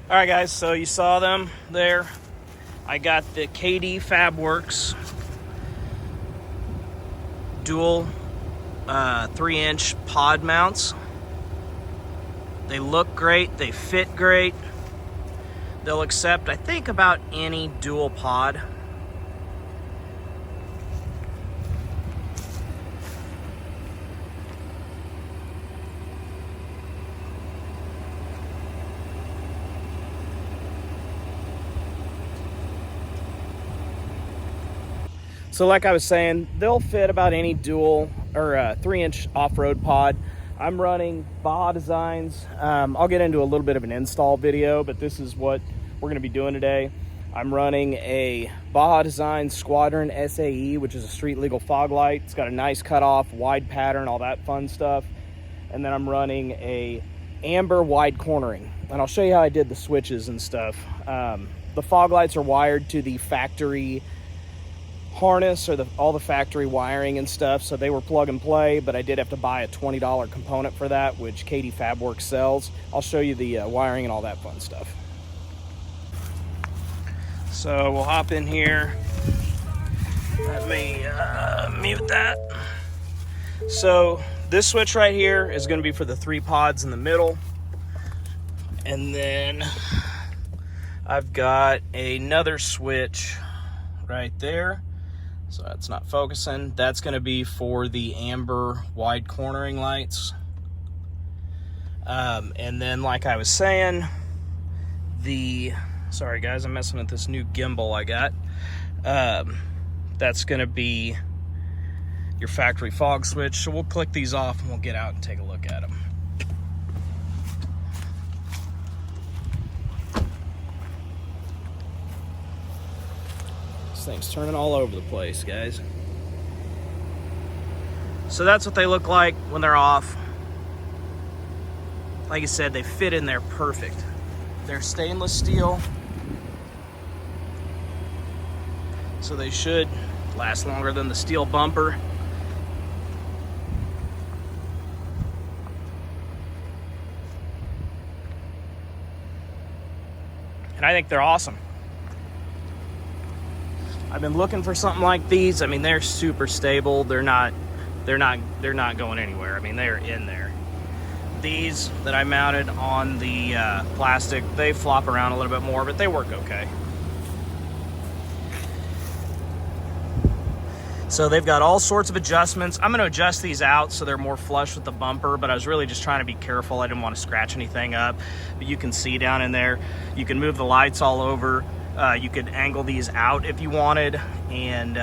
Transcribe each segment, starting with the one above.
All right, guys, so you saw them there. I got the KD Fabworks dual 3-inch pod mounts. They look great, they fit great. They'll accept, I think, about any dual pod. So like I was saying, they'll fit about any dual or 3-inch off-road pod. I'm running Baja Designs. I'll get into a little bit of an install video, but this is what we're gonna be doing today. I'm running a Baja Designs Squadron SAE, which is a street legal fog light. It's got a nice cutoff, wide pattern, all that fun stuff. And then I'm running a amber wide cornering. And I'll show you how I did the switches and stuff. The fog lights are wired to the factory harness or all the factory wiring and stuff, so they were plug and play, but I did have to buy a $20 component for that, which KD Fabworks sells. I'll show you the wiring and all that fun stuff. So we'll hop in here. Let me mute that. So this switch right here is going to be for the 3 pods in the middle, and then I've got another switch right there. So that's not focusing. That's going to be for the amber wide cornering lights. And then, like I was saying, sorry guys, I'm messing with this new gimbal I got. That's going to be your factory fog switch. So we'll click these off and we'll get out and take a look at them. Thing's turning all over the place, guys. So that's what they look like when they're off. Like I said, they fit in there perfect. They're stainless steel, so they should last longer than the steel bumper. And I think they're awesome. I've been looking for something like these. I mean, they're super stable. They're not going anywhere. I mean, they're in there. These that I mounted on the plastic, they flop around a little bit more, but they work okay. So they've got all sorts of adjustments. I'm going to adjust these out so they're more flush with the bumper, but I was really just trying to be careful. I didn't want to scratch anything up. But you can see down in there, you can move the lights all over. You could angle these out if you wanted, and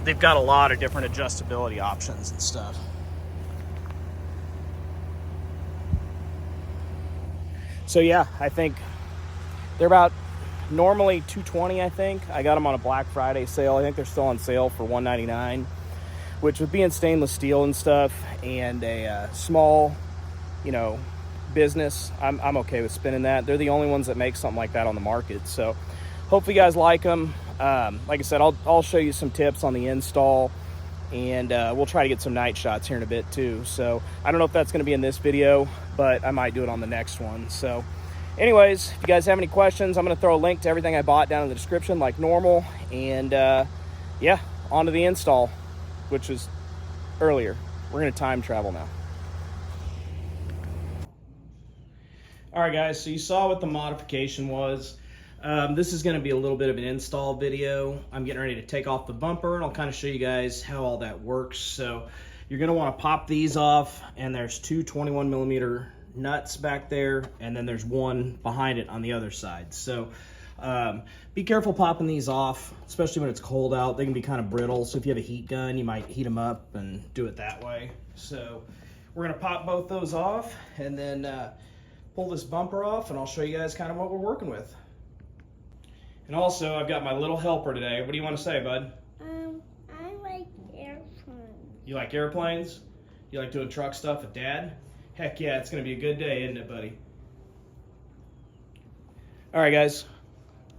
they've got a lot of different adjustability options and stuff. So yeah, I think they're about normally $220. I think I got them on a Black Friday sale. I think they're still on sale for $199, which with being stainless steel and stuff and a small, business, I'm okay with spending that. They're the only ones that make something like that on the market. So hopefully you guys like them. Like I said, I'll show you some tips on the install, and we'll try to get some night shots here in a bit too. So I don't know if that's going to be in this video, but I might do it on the next one. So anyways, if you guys have any questions, I'm going to throw a link to everything I bought down in the description like normal. And yeah, on to the install, which was earlier. We're going to time travel now. All right, guys, so you saw what the modification was. This is going to be a little bit of an install video. I'm getting ready to take off the bumper, and I'll kind of show you guys how all that works. So you're going to want to pop these off, and there's 2 21mm nuts back there, and then there's one behind it on the other side. So be careful popping these off, especially when it's cold out. They can be kind of brittle, so if you have a heat gun, you might heat them up and do it that way. So we're going to pop both those off, and then pull this bumper off, and I'll show you guys kind of what we're working with. And also, I've got my little helper today. What do you want to say, bud? I like airplanes. You like airplanes? You like doing truck stuff with Dad? Heck yeah, it's going to be a good day, isn't it, buddy? All right, guys.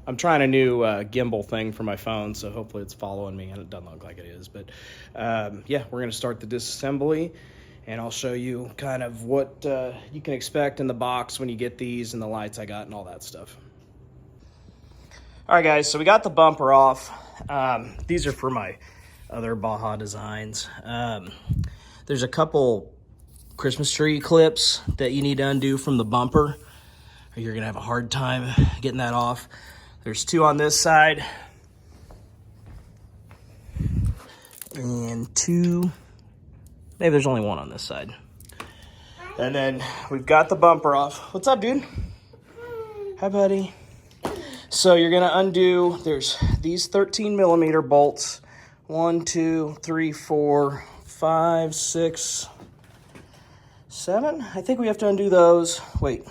I'm trying a new gimbal thing for my phone, so hopefully it's following me, and it doesn't look like it is. But yeah, we're going to start the disassembly, and I'll show you kind of what you can expect in the box when you get these and the lights I got and all that stuff. All right, guys, so we got the bumper off. These are for my other Baja Designs. There's a couple Christmas tree clips that you need to undo from the bumper, or you're gonna have a hard time getting that off. There's two on this side, and two, maybe there's only one on this side. And then we've got the bumper off. What's up, dude? Hi, buddy. So you're gonna undo, there's these 13mm bolts. 1, 2, 3, 4, 5, 6, 7. I think we have to undo those. Wait,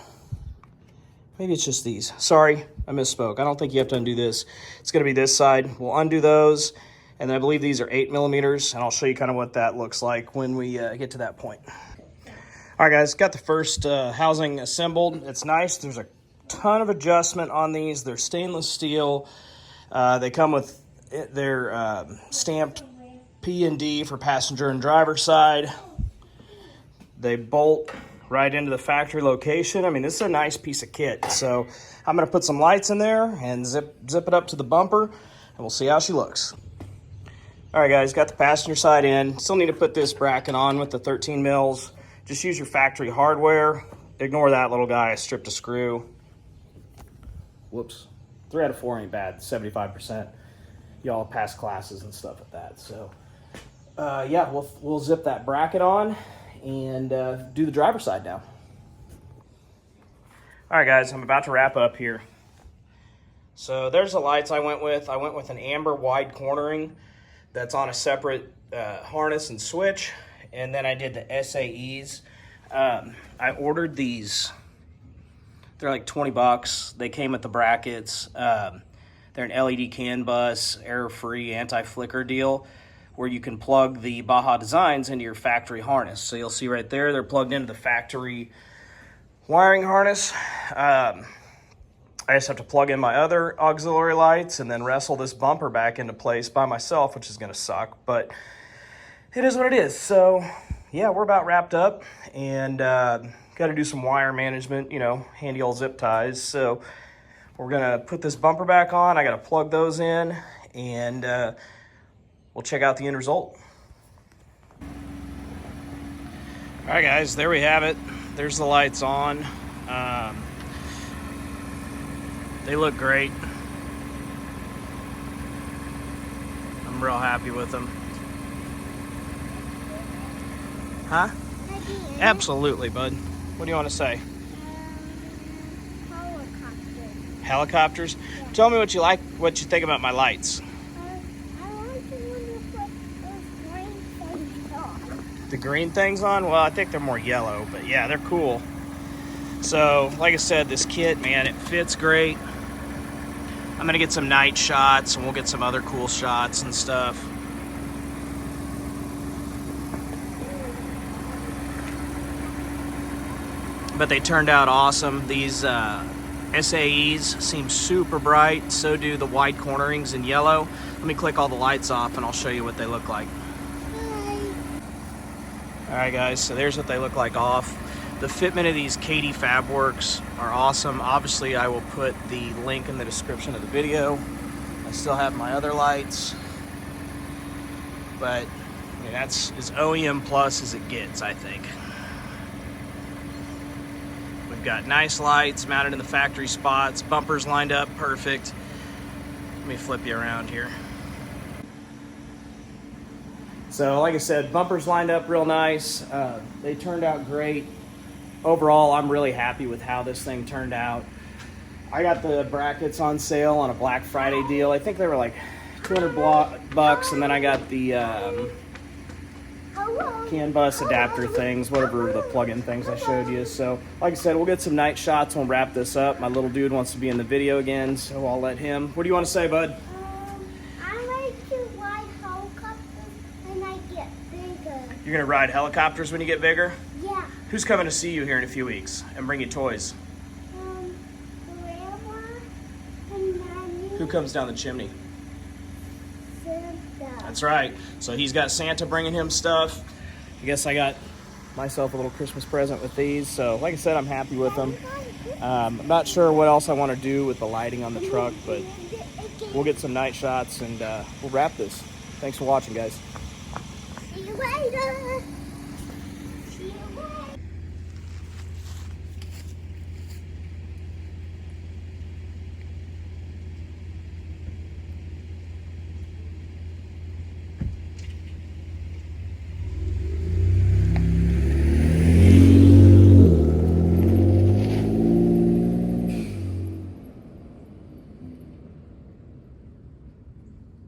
maybe it's just these. Sorry, I misspoke. I don't think you have to undo this. It's gonna be this side. We'll undo those. And then I believe these are 8mm, and I'll show you kind of what that looks like when we get to that point. All right, guys, got the first housing assembled. It's nice. There's a ton of adjustment on these. They're stainless steel. They come with their stamped P&D for passenger and driver side. They bolt right into the factory location. I mean, this is a nice piece of kit. So I'm going to put some lights in there and zip it up to the bumper, and we'll see how she looks. All right, guys, got the passenger side in. Still need to put this bracket on with the 13 mils. Just use your factory hardware. Ignore that little guy. I stripped a screw. Whoops. 3 out of 4 ain't bad. 75%. Y'all pass classes and stuff with that. So, yeah, we'll zip that bracket on and do the driver's side now. All right, guys, I'm about to wrap up here. So there's the lights I went with. I went with an amber wide cornering that's on a separate harness and switch. And then I did the SAEs. I ordered these. They're like 20 bucks. They came with the brackets. They're an LED CAN bus, error-free, anti-flicker deal where you can plug the Baja Designs into your factory harness. So you'll see right there, they're plugged into the factory wiring harness. I just have to plug in my other auxiliary lights and then wrestle this bumper back into place by myself, which is gonna suck, but it is what it is. So yeah, we're about wrapped up, and got to do some wire management, you know, handy old zip ties. So we're gonna put this bumper back on. I got to plug those in, and we'll check out the end result. All right, guys, there we have it. There's the lights on. They look great. I'm real happy with them. Huh? Absolutely, bud. What do you want to say? Helicopter. Helicopters? Yeah. Tell me what you think about my lights. I like the one you put those green things on. The green things on? Well, I think they're more yellow, but yeah, they're cool. So, like I said, this kit, man, it fits great. I'm going to get some night shots, and we'll get some other cool shots and stuff. But they turned out awesome. These SAEs seem super bright. So do the wide cornerings in yellow. Let me click all the lights off and I'll show you what they look like. Hi. All right, guys, so there's what they look like off. The fitment of these KD Fabworks are awesome. Obviously, I will put the link in the description of the video. I still have my other lights. But I mean, that's as OEM plus as it gets, I think. We've got nice lights mounted in the factory spots, bumpers lined up perfect. Let me flip you around here. So like I said, bumpers lined up real nice. They turned out great. Overall, I'm really happy with how this thing turned out. I got the brackets on sale on a Black Friday deal. I think they were like 200 bucks, and then I got the CAN bus adapter things, whatever the plug-in things I showed you. So like I said, we'll get some night shots and we'll wrap this up. My little dude wants to be in the video again, so I'll let him. What do you want to say, bud? I like to ride helicopters when I get bigger. You're gonna ride helicopters when you get bigger? Yeah. Who's coming to see you here in a few weeks and bring you toys? Grandma and Mommy. Who comes down the chimney? Santa. That's right. So he's got Santa bringing him stuff. I guess I got myself a little Christmas present with these. So like I said, I'm happy with them. I'm not sure what else I want to do with the lighting on the truck, but we'll get some night shots and we'll wrap this. Thanks for watching, guys. See you later.